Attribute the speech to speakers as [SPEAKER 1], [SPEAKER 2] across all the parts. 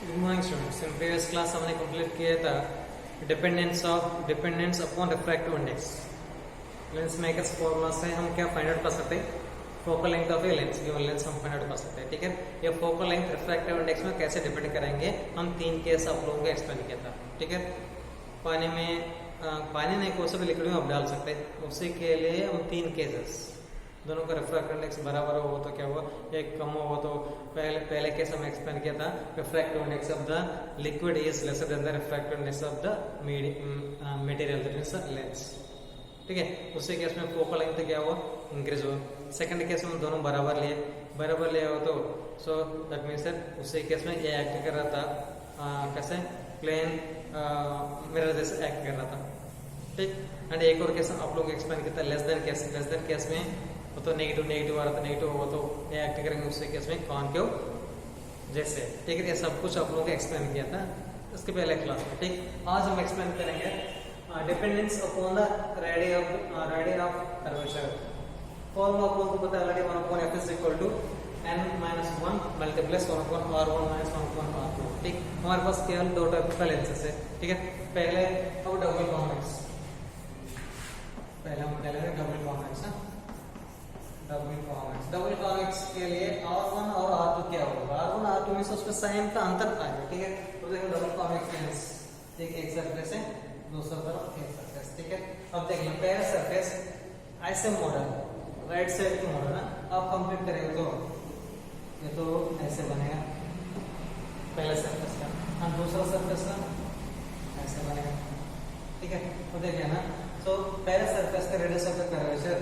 [SPEAKER 1] Good morning students. In previous class हमने complete किया था dependence upon refractive index. Lens makers formula से हम क्या फाइंड आउट कर सकते हैं? Focal length of a lens, given lens हम फाइंड आउट कर सकते हैं। ठीक है, ये फोकल लेंथ रिफ्रैक्टिव इंडेक्स में कैसे डिपेंड करेंगे, हम 3 केस आप लोगों को एक्सप्लेन किया था। ठीक है, पानी नहीं, कोई सा भी लिक्विड में आप डाल सकते हैं, उसी के लिए हम 3 केसेस, दोनों का रिफ्रैक्टिव इंडेक्स बराबर हो तो क्या हुआ, एक कम हो तो पहले केस हम एक्सप्लेन किया था, refractive index of the liquid is lesser than the refractive index of the material that means lens. ठीक है, उसी केस में फोकल लेंथ क्या हुआ, इंक्रीज हुआ। सेकंड केस में दोनों बराबर लिए हो तो सो दैट मींस उसी केस में ये एक्ट कर रहा था कैसे, प्लेन मिरर जैसे एक्ट कर रहा था। ठीक, एंड एक और केस आप लोग एक्सप्लेन किया था, लेस देन केस में तो नेगेटिव आ रहा था, नेगेटिव हो तो ये एक्ट करेंगे, उसी केस में कॉनकेव जैसे। ठीक है, ये सब कुछ आप लोगों को एक्सप्लेन किया था इसके पहले क्लास में। ठीक, आज हम एक्सप्लेन करेंगे dependence upon the radius of curvature. Formula आप लोगों को पता है already, 1/f is equal to n-1 multiplies 1/r1 - 1/r2। ठीक, हमारे पास केवल 2 टाइप का लेंसेस है। ठीक है, पहले अब डबल कॉन्वेक्स, पहले हम पहले डबल कॉन्वेक्स डबल कॉन्वेक्स के लिए R1 और R2 क्या होगा, R1 R2 में से उसका साइन का अंतर आएगा। ठीक है, तो देखो डबल कॉन्वेक्स लेंस, एक सरफेस है, दूसरा तरफ एक सरफेस। ठीक है, अब देखिए पहला सरफेस ऐसे मॉडल, राइट साइड की मॉडल ना, आप कंप्लीट करेंगे तो ये तो ऐसे बनेगा पहला सरफेस का, और दूसरा सरफेस का ऐसे बनेगा। ठीक है, तो देखिए ना, तो पहला सरफेस का रेडियस ऑफ द कर्वेचर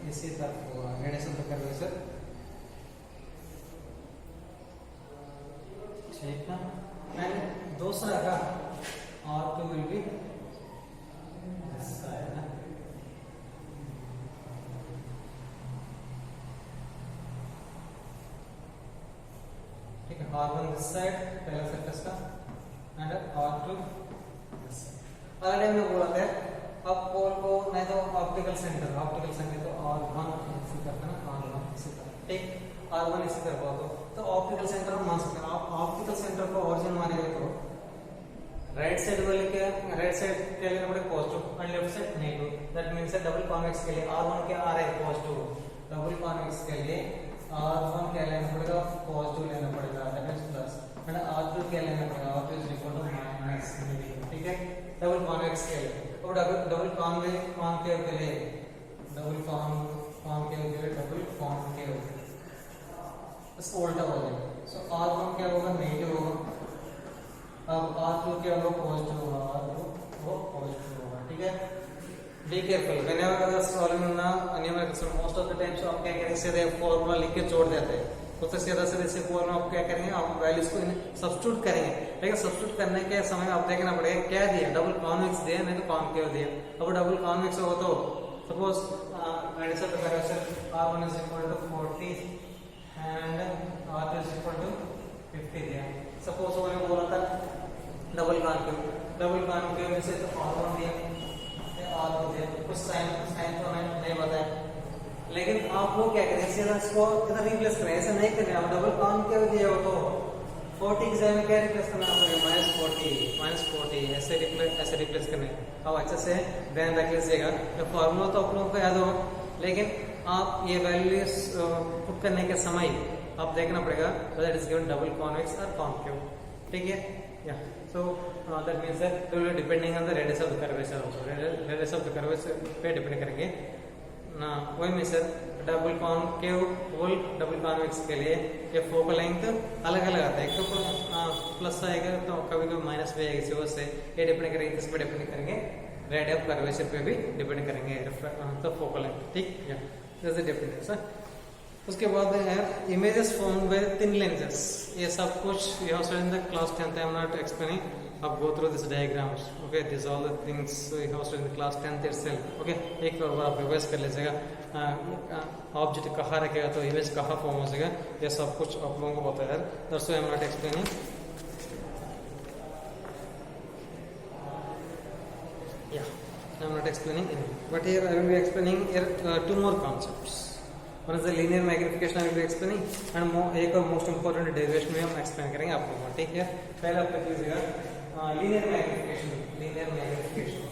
[SPEAKER 1] इसी तरफ होगा, रेडियस ऑफ द कर्वेचर। ठीक है, एंड दूसरा का R2 will be this side ना। ठीक है, R1 दिस साइड पहला सरफेस का, एंड R2 दिस साइड। अगर हमने बोला था अब पोल को नहीं तो ऑप्टिकल सेंटर तो R1 इसी तरह ना, R1 इसी तरह। ठीक, R1 इसी तरह हो तो ऑप्टिकल सेंटर हम मान सकते हैं। आप ऑप्टिकल सेंटर को ओरिजिन मानेंगे तो राइट साइड के लिए पड़े पॉजिटिव और left side negative. That means double convex के लिए R1 क्या आ रहा है, पॉजिटिव। डबल कॉन्वेक्स के लिए R1 क्या लेना पड़ेगा, पॉजिटिव लेना पड़ेगा, that means plus, and R2 क्या लेना पड़ेगा, R2 is equal to minus negative. ठीक है, डबल कॉन्वेक्स के लिए। और डबल कॉन्केव के लिए डबल कॉन्केव इसको उल्टा हो जाएगा। सो R1 क्या होगा, नेगेटिव होगा, अब R2 क्या होगा, पॉजिटिव होगा, R2 वो पॉजिटिव होगा। ठीक है, बी केयरफुल व्हेनेवर सॉल्विंग ना numerical, most of the times आप क्या करेंगे, सीधे फॉर्मूला लिख के छोड़ देते हैं। तो सीधा इसे फॉर्मूला आप क्या करेंगे, आप वैल्यूज को सब्स्टिट्यूट करेंगे। लेकिन सब्स्टिट्यूट करने के समय आप देखना पड़ेगा क्या दिया, डबल कॉन्वेक्स दिया नहीं तो कॉन्केव दिया। अब डबल कॉन्वेक्स हो तो suppose radius of the curvature R1 is equal to 40 and R2 is equal to 50 दिया। सपोज मैंने बोला था डबल कॉन्केव में से तो R1 दिया, R2 दिया, कुछ साइन तो नहीं बताया। लेकिन आप लोग क्या करें, सीधा इसको इधर रिप्लेस करें, ऐसा नहीं करें। आप डबल कॉन्केव दिया हो तो 40 की जगह में क्या रिप्लेस करना पड़ेगा, -40 ऐसे रिप्लेस करने। अब अच्छे से ध्यान रख लीजिएगा, तो फॉर्मूला तो आप लोगों को याद होगा, लेकिन आप ये वैल्यूज पुट करने के समय आप देखना पड़ेगा that is given double convex और कॉन्केव। ठीक है, या so that means that will be depending on the radius of the curvature also. Radius of the curvature पे डिपेंड करेंगे ना। वही में सर डबल कॉन्केव होल डबल कॉन्वेक्स के लिए ये फोकल लेंथ अलग अलग आता है, एक तो प्लस आएगा तो कभी कभी माइनस भी आएगा, इसी से ये डिपेंड करेंगे, किस पे डिपेंड करेंगे, रेडियस ऑफ कर्वेचर पे भी डिपेंड करेंगे तो फोकल लेंथ। ठीक है, दिस इज डिपेंडेंस। उसके बाद है images formed by thin lenses. ये सब कुछ you have studied in the class 10th, I am not explaining, अब go through this diagrams. Okay, this all the things you have studied in class 10th itself। Okay, एक बार आप revise कर लीजिएगा, object कहाँ रखेगा तो इमेज कहाँ फॉर्म हो जाएगा, ये सब कुछ आप लोगों को पता है। That's why I am not explaining. या I am not explaining anything, but here I will be explaining here 2 more concepts. One is the linear magnification I will be explaining and एक और मोस्ट इंपॉर्टेंट डेरिवेशन में हम explain करेंगे आप लोगों को, ठीक है। पहले आप कीजिएगा linear magnification, linear magnification.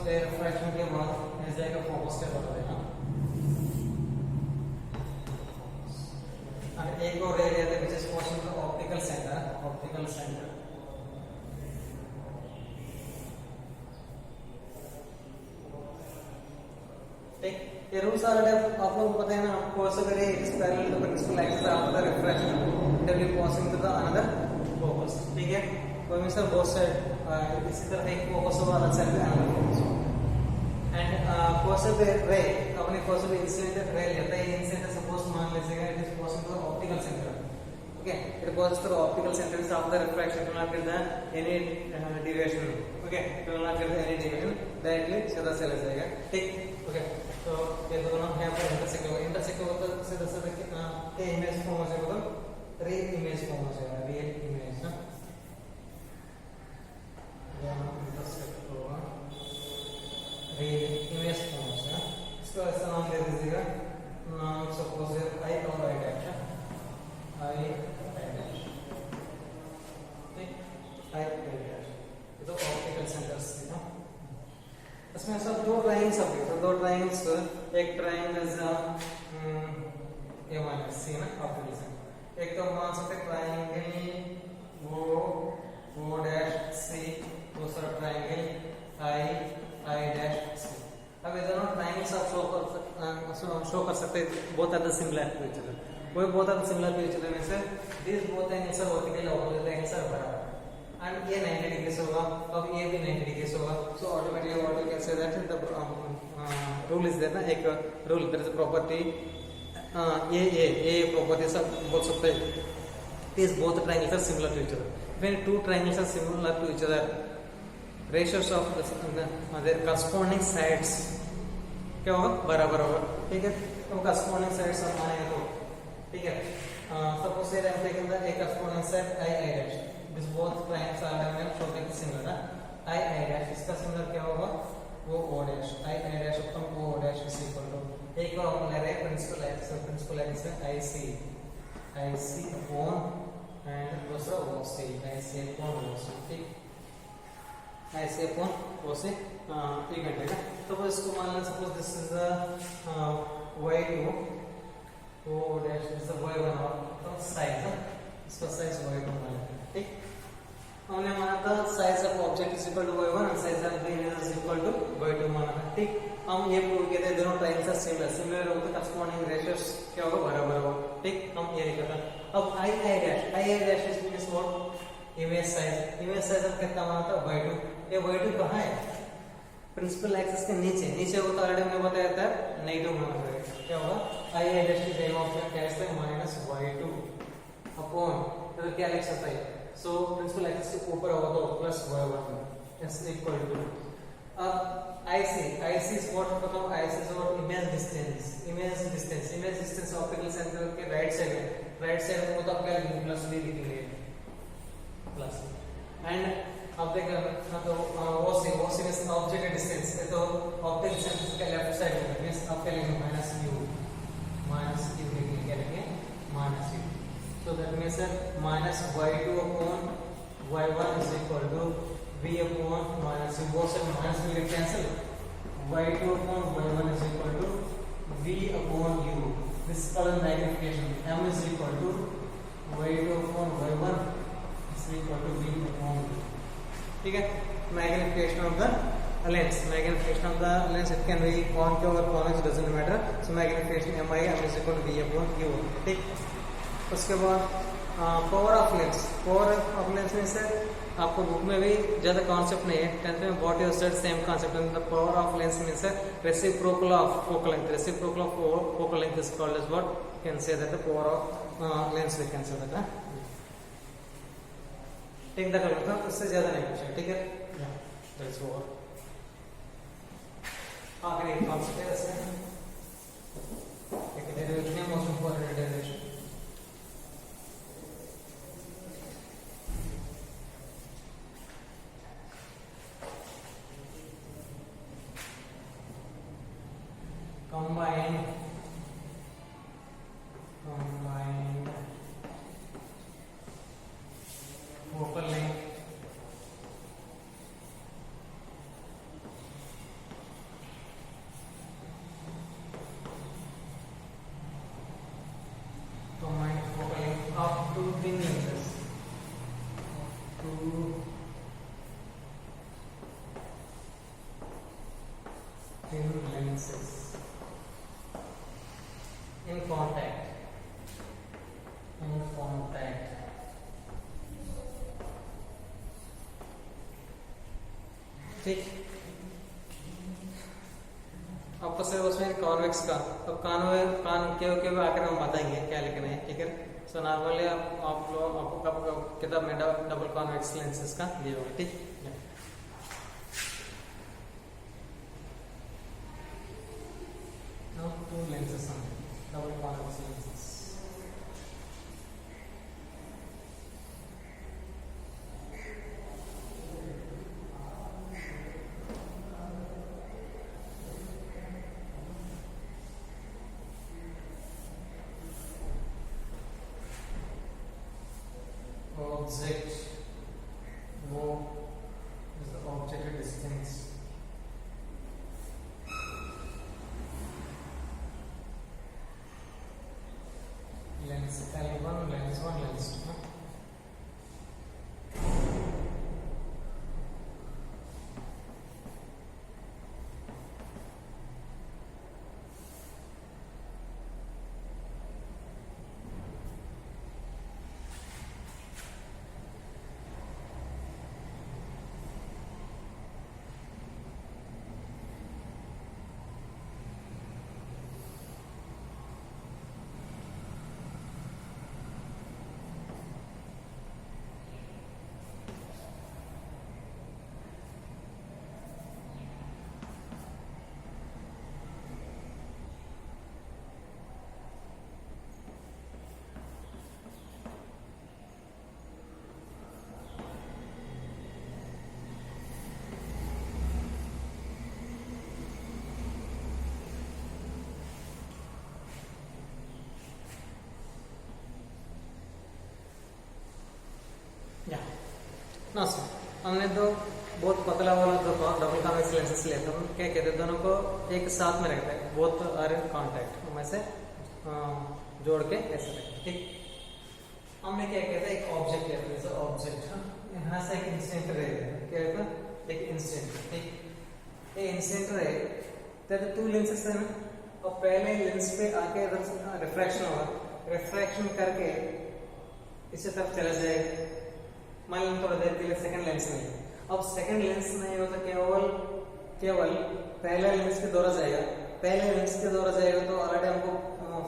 [SPEAKER 1] Refraction के बाद ऐसे का फोकस क्या बता देना, और एक और एरिया है which is portion of optical centre, optical centre. ठीक, ये रूल्स ऑलरेडी आप लोगों को पता है ना। आपको ऐसा करिए इस parallel to principal axis after the refraction it will be passing to the another focus, ठीक है। तो मींस बोथ साइड इसी तरह एक फोकस होगा, अदर साइड पे अनदर फोकस होगा। एंड कोसेव रे अपने कोसेव इंसिडेंट रे लेता है, इंसिडेंट सपोज मान लीजिएगा it is passing to optical centre, okay. It passing to optical centre is after refraction, do not get the any deviation, okay, do not get any deviation, directly सीधा चला जाएगा, ठीक, okay. तो ये दोनों यहाँ पर इंटरसेक्ट होगा, इंटरसेक्ट होगा तो सीधा सीधा ये इमेज फॉर्म हो जाएगा, तो रे इमेज फॉर्म हो जाएगा, रियल इमेज ना, इंटरसेक्ट होगा रियल इमेज फॉर्म हो जाएगा। इसको ऐसा नाम दे दीजिएगा, नाम सपोज आई और आई डैश, आई डैश, ठीक, आई डैश। ये तो ऑप्टिकल सेंटर्स है ना। इसमें सब दो ट्रायंगल्स होंगे, तो दो ट्रायंगल्स, एक ट्रायंगल ए माइनस सी ना ऑप्टिकल सेंटर, एक तो मान सकते ट्रायंगल ओ डैश सी, दूसरा ट्रायंगल आई डैश सी। अब ये दोनों ट्रायंगल्स आप शो कर सकते हैं, both are the similar to each other, कोई both are similar to each other में से this both angles are vertical, opposite angles are parallel, and ये 90 डिग्री होगा, अब ये भी 90 डिग्री होगा। So automatically what we can say that the rule is there ना, एक rule there is a property ये प्रॉपर्टी सब बोल सकते हैं, these both triangles are similar to each other. When two triangles are similar to each other, ratios of their corresponding sides क्या होगा, बराबर होगा, ठीक है। तो corresponding sides हम मानेंगे तो, ठीक है। Suppose here I am taking the a corresponding side I dash. This both triangles are showing similar ना, I dash इसका similar क्या होगा, वो O dash, I dash upon O dash is equal to, एक और हम ले रहे हैं प्रिंसिपल एक्सिस है IC upon एंड दूसरा OC, IC upon OC, ठीक, IC upon OC एक घंटे का। तो इसको मान लें suppose this is y2 O dash is y1 और तो साइज है, इसका साइज y2 मान लें, ठीक। हमने माना था size of object is equal to y1 और size of the image is equal to y2 माना था, ठीक। हम ये प्रूव किए थे दोनों ट्रायंगल्स सिमिलर होते, करस्पॉन्डिंग रेशियोस क्या होगा, बराबर होगा, ठीक। हम ये निकाला। अब I dash is means what, image size अब कितना माना था y2, ये y2 कहाँ है, प्रिंसिपल एक्सिस के नीचे होता है, ऑलरेडी हमने बताया था नेगेटिव माना है, क्या होगा I dash की वैल्यू ऑफ क्या है माइनस y2 अपॉन, तो क्या लिख सकते हैं, सो प्रिंसिपल एक्सिस के ऊपर होगा तो plus y1 is equal to, अब IC is what, बताओ IC is what, image distance optical centre के राइट साइड में तो आपका प्लस भी लिखेंगे, प्लस। एंड अब देखो तो OC मींस ऑब्जेक्ट डिस्टेंस, तो ऑप्टिकल सेंटर के लेफ्ट साइड में मींस आपका लिखेंगे माइनस u लिखेंगे, क्या लिखेंगे minus u। So that means minus y2 upon y1 is equal to v upon minus u, both sides minus will get cancel, y2 upon y1 is equal to v upon u, this is called magnification, m is equal to y2 upon y1 is equal to b upon b. ठीक है, magnification of the lens. Magnification of the lens, it can be concave or convex, doesn't matter. So magnification mi m is equal to b upon u. ठीक, उसके बाद power of lens. Power of lens में से आपको book में भी ज्यादा concept नहीं है, 10th में what you said same concept. The power of lens means reciprocal of focal length. Reciprocal of focal length is called as what can say that the power of lens we can say that. ठीक, द कर लो, उससे ज्यादा नहीं पूछा. ठीक है, दैट्स ओवर. आगे कॉन्सेप्ट है इसमें एक derivation, most important derivation. Combine focal length up to thin lenses, in contact. ठीक, आपको सिलेबस में कॉन्वेक्स का, तो के आकर हम बताएंगे क्या लिखना है. ठीक है, सो नॉर्मली आप लोग आपको किताब में डबल कॉन्वेक्स लेंसेज का दिया होगा. ठीक, two lenses on double convex lenses. Object, वो is the object at distance. Lens L1, lens 1, lens 2. ना सर, हमने तो बहुत पतला वाला दो डबल कॉन्वेक्स लेंसेज लिए थे. हम क्या कहते हैं, दोनों को एक साथ में रखते हैं, बोथ आर इन कांटेक्ट. हम ऐसे जोड़ के ऐसे रखते. ठीक, हमने क्या कहते हैं, एक ऑब्जेक्ट लेते हैं. ऑब्जेक्ट यहाँ से एक इंस्टेंट रे, क्या कहता है, एक इंस्टेंट. ठीक, ये इंस्टेंट रे तेरे टू लेंसेज है ना, और पहले लेंस पे आके रिफ्रैक्शन होगा. रिफ्रैक्शन करके इसी तरफ चला जाएगा. मान लो थोड़ा देर के लिए सेकंड लेंस में. अब सेकंड लेंस में होता केवल पहले लेंस के द्वारा जाएगा. पहले लेंस के द्वारा जाएगा तो ऑलरेडी हमको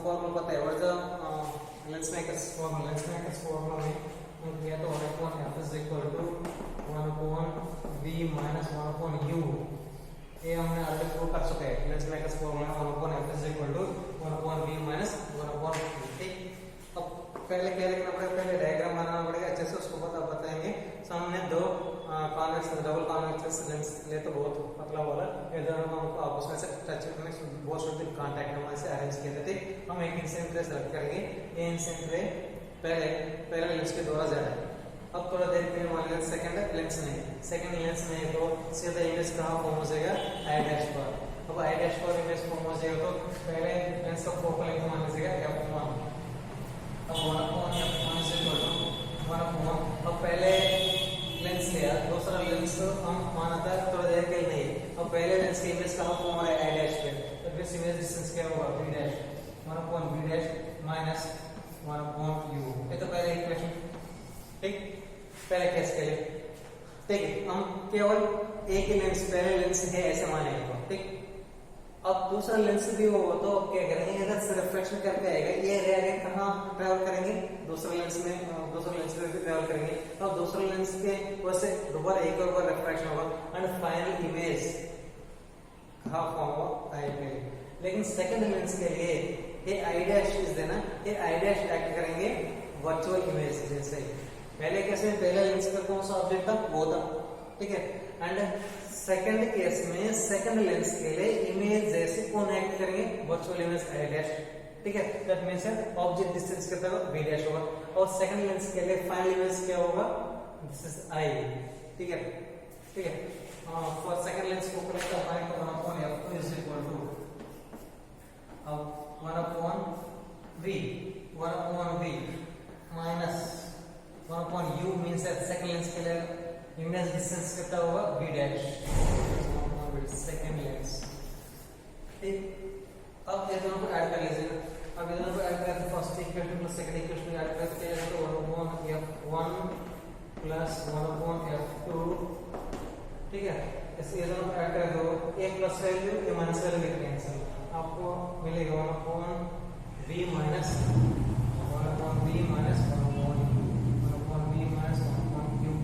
[SPEAKER 1] फॉर्मूला पता है. और लेंस मेकर्स फॉर्मूला में हम किया तो 1/f is equal to 1/v minus 1/u. ये हमने ऑलरेडी प्रूव कर चुके हैं. Lens makers formula 1/f is equal to 1/v minus 1/u. ठीक, अब पहले क्या लिखना पड़ेगा, पहले डायग्राम बनाना पड़ेगा अच्छे से, उसको बताएंगे. सामने दो कॉन्वेक्स डबल कॉन्वेक्स लेंस ले तो बहुत पतला वाला, ये दोनों को हमको आपस में से टच करने बहुत शुद्ध कांटेक्ट में से अरेंज किए थे. हम एक इंसेंट रे सेलेक्ट करेंगे. ये इंसेंट रे पहले लेंस के द्वारा जा रहा है. अब थोड़ा देर के लिए मान लें सेकंड लेंस नहीं, सेकंड लेंस नहीं तो सीधा इमेज कहाँ फॉर्म हो जाएगा, आई डैश पर. अब आई डैश पर इमेज फॉर्म हो जाएगा तो पहले लेंस का फोकल लेंथ मान लीजिएगा f1. अब 1/f1 इज इक्वल टू 1/, अब पहले लेंस लिया, दूसरा लेंस हम माना था थोड़ा देर के लिए नहीं, अब पहले लेंस की इमेज कहाँ फॉर्म हो रहा है i' पे, तो फिर इमेज डिस्टेंस क्या होगा b', 1/b' माइनस 1/u, ये तो पहले इक्वेशन, ठीक, पहले केस के लिए, ठीक है, हम केवल एक ही लेंस पहले लेंस है ऐसे मानेंगे, ठीक। अब दूसरा लेंस भी हो तो क्या करेंगे, अगर रिफ्लेक्शन करके आएगा ये रे आगे कहाँ ट्रेवल करेंगे, दूसरे लेंस में भी ट्रेवल करेंगे, तो अब दूसरे लेंस के वैसे दोबारा एक और बार रिफ्लेक्शन होगा एंड फाइनल इमेज कहाँ फॉर्म होगा आई पे। लेकिन सेकंड लेंस के लिए ये i' इज देना, ये i' एक्ट करेंगे वर्चुअल इमेज जैसे, पहले कैसे पहले लेंस पे कौन सा ऑब्जेक्ट था वो था, ठीक है, एंड सेकंड केस में सेकंड लेंस के लिए इमेज जैसे कौन एक्ट करेंगे वर्चुअल इमेज i', ठीक है, दैट मींस ऑब्जेक्ट डिस्टेंस कितना होगा b' होगा, और सेकंड लेंस के लिए फाइनल इमेज क्या होगा, दिस इज i, ठीक है, ठीक है, फॉर सेकंड लेंस को करेक्ट हमारे को 1/f2 इज इक्वल टू अब 1/v minus 1/u means that second lens के लिए इमेज डिस्टेंस कितना होगा b', सेकंड लेंस, ठीक। अब ये दोनों को ऐड कर लीजिएगा, अब ये दोनों को ऐड करके first equation plus second equation add करके तो 1/f1 प्लस 1/f2, ठीक है, ऐसे ये दोनों को ऐड कर दो, एक प्लस वैल्यू ये माइनस वैल्यू लिख रहे हैं सर, आपको मिलेगा 1/v minus 1/v minus 1/v minus 1/u,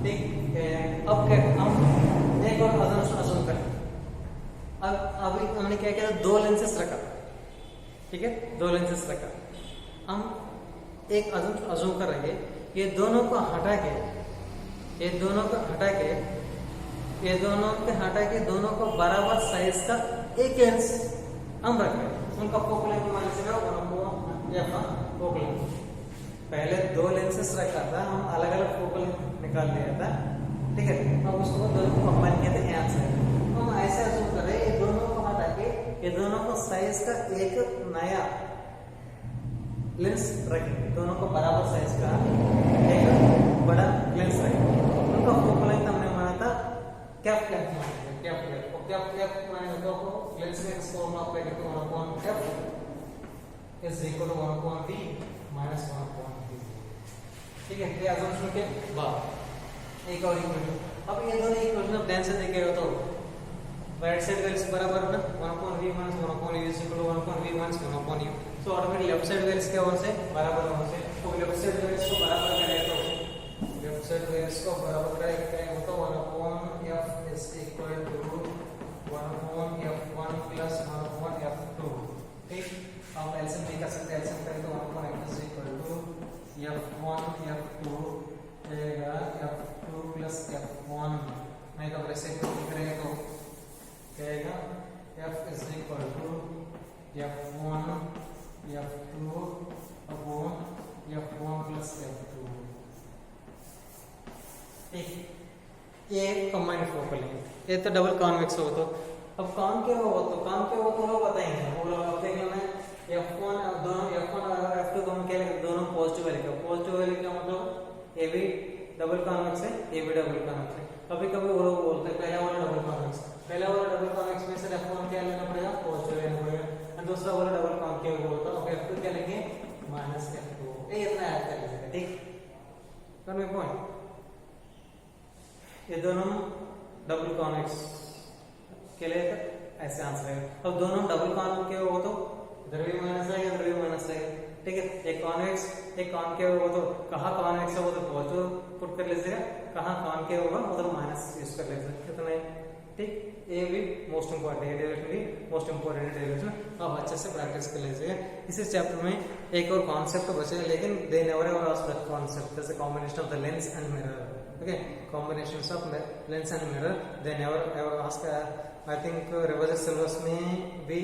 [SPEAKER 1] ठीक है। अब क्या हम एक और अजूम करें, अब अभी हमने क्या किया, दो लेंसेस रखा, ठीक है, दो लेंसेस रखा, हम एक अजूम करेंगे, ये दोनों को हटा के ये दोनों को हटा के दोनों को बराबर साइज का एक लेंस हम रख रहे हैं, उनका फोकल लेंथ मान लीजिएगा फोकल लेंथ, पहले दो लेंसेस रखा था, हम अलग अलग फोकल निकाल लिया था, ठीक है, अब उसको दोनों को कंबाइन किया था यहाँ से, हम ऐसे अजूम कर रहे हैं, ये दोनों को हटा के ये दोनों को साइज का एक नया लेंस रखेंगे, दोनों को बराबर साइज का एक बड़ा लेंस रखेंगे, उनका फोकल लेंथ हमने माना था कैप लेंथ मानेंगे, कैप लेंथ, और कैप लेंथ मानेंगे तो लेंस में इसको हम अप्लाई करते हैं 1/f is equal to 1/v minus 1/v, ठीक है, ये अजम्पशन के बाद एक और इक्वेशन, अब ये दोनों इक्वेशन आप ध्यान से देखेगा तो राइट साइड वैल्यूज बराबर है 1/v minus 1/u is equal to 1/v minus 1/u, तो ऑटोमेटिक लेफ्ट साइड वैल्यूज के ओर से बराबर होने से, तो लेफ्ट साइड वैल्यूज को बराबर करें तो लेफ्ट साइड वैल्यूज को बराबर करें तो 1/f is equal to 1/f1 plus 1/f2, ठीक, हम एलसीएम नहीं कर सकते, एलसीएम करें तो 1/f is equal to f1 f2 रहेगा f2 प्लस f1, नहीं तो वैसे करेंगे तो कहेगा f is equal to f1 f2 upon f1 plus f2, ठीक, ये कंबाइंड फोकल है, ये तो डबल कॉन्वेक्स हो, तो अब कॉनकेव हो तो लोग बताएंगे, वो लोग देख लेना f1 दोनों f1 और f2 दोनों क्या लिखा, दोनों पॉजिटिव वैल्यू का मतलब ए भी डबल कॉन्वेक्स है, ए भी डबल कॉन्वेक्स है, कभी कभी वो लोग बोलते हैं पहला वाला डबल कॉन्वेक्स में से f1 क्या लेना पड़ेगा, पॉजिटिव लेना पड़ेगा, और दूसरा वाला डबल कॉन्केव बोलता है, अब f2 क्या लेंगे माइनस f2, ये इतना ऐड कर लीजिएगा, ठीक, कर मैं पॉइंट, ये दोनों डबल कॉन्वेक्स के लिए ऐसे आंसर है, अब दोनों डबल कॉन्केव हो तो इधर भी माइनस आएगा, इधर भी माइनस आएगा, ठीक है, एक कॉन्वेक्स एक कॉनकेव हो तो कहाँ कॉन्वेक्स हो तो पॉजिटिव पुट कर लीजिएगा, कहाँ कॉनकेव होगा उधर माइनस यूज कर लीजिएगा, कितना है, ठीक, ये भी मोस्ट इंपॉर्टेंट है, डेरिवेशन भी मोस्ट इंपॉर्टेंट है, डेरिवेशन आप अच्छे से प्रैक्टिस कर लीजिएगा। इसी चैप्टर में एक और कॉन्सेप्ट बचे, लेकिन they never ever asked that concept, जैसे combination of the lens and mirror, okay, combinations of lens and mirror they never ever ask, I think reverse syllabus में भी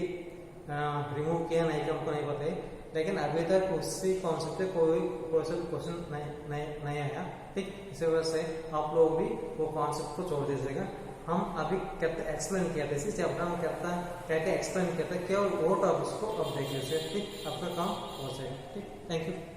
[SPEAKER 1] रिमूव किया नहीं, हमको नहीं पता है, लेकिन अभी तक उसी कॉन्सेप्ट पे कोई क्वेश्चन नहीं आया, ठीक, इसी वजह से आप लोग भी वो कॉन्सेप्ट को छोड़ दीजिएगा, हम अभी कहते एक्सप्लेन किया था इसी चैप्टर में कहता है क्या क्या एक्सप्लेन किया था, केवल वो टॉपिक्स को अब देखिए, ठीक आपका काम हो जाएगा। ठीक, थैंक यू।